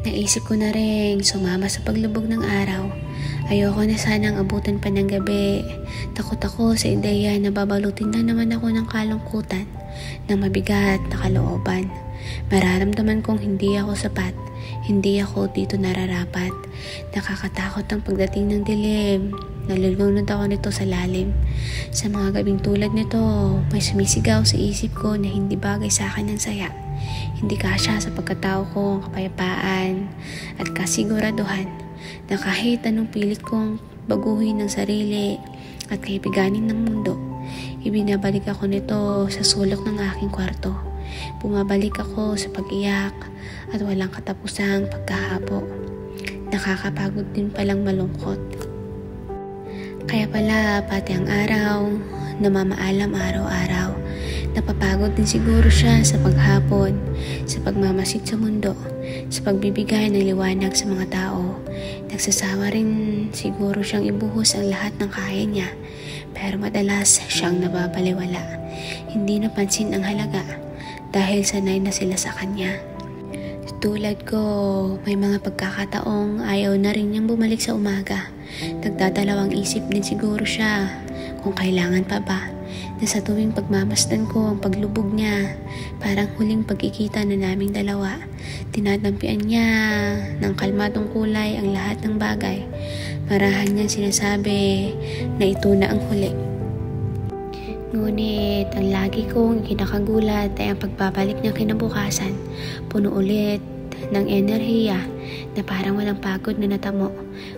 Naisip ko na rin sumama sa paglubog ng araw. Ayoko na sanang abutan pa ng gabi. Takot ako sa ideya na babalutin na naman ako ng kalungkutan, ng mabigat na kalooban. Mararamdaman kong hindi ako sapat, hindi ako dito nararapat. Nakakatakot ang pagdating ng dilim. Nalulunod ako nito sa lalim. Sa mga gabing tulad nito, may sumisigaw sa isip ko na hindi bagay sa akin ang saya. Hindi kasya sa pagkatao ko ang kapayapaan at kasiguraduhan na kahit anong pilit kong baguhin ng sarili at kaibiganin ng mundo, ibinabalik ako nito sa sulok ng aking kwarto. Bumabalik ako sa pag-iyak at walang katapusang pagkahapo. Nakakapagod din palang malungkot. Kaya pala pati ang araw, namamaalam araw-araw. Napapagod din siguro siya sa paghapon, sa pagmamasid sa mundo, sa pagbibigay ng liwanag sa mga tao. Nagsasawa rin siguro siyang ibuhos ang lahat ng kaya niya, pero madalas siyang nababaliwala. Hindi napansin ang halaga dahil sanay na sila sa kanya. Tulad ko, may mga pagkakataong ayaw na rin niyang bumalik sa umaga. Nagdadalawang isip din siguro siya kung kailangan pa ba, na sa tuwing pagmamasdan ko ang paglubog niya, parang huling pagkikita na naming dalawa, tinadampian niya ng kalmadong kulay ang lahat ng bagay. Marahan niya sinasabi na ito na ang huli. Ngunit ang lagi kong kinakagulat ay ang pagbabalik niya kinabukasan, puno ulit ng enerhiya na parang walang pagod na natamo,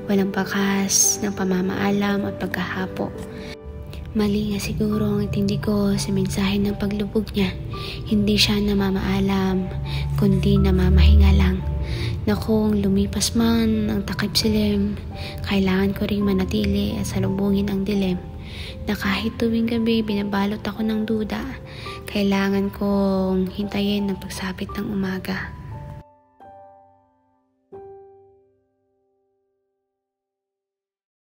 walang bakas ng pamamaalam at pagkahapo. Mali nga siguro ang intindi ko sa mensahe ng paglubog niya. Hindi siya namamaalam, kundi namamahinga lang. Na kung lumipas man ang takip silim, kailangan ko ring manatili at salubungin ang dilim. Na kahit tuwing gabi binabalot ako ng duda, kailangan kong hintayin ang pagsapit ng umaga.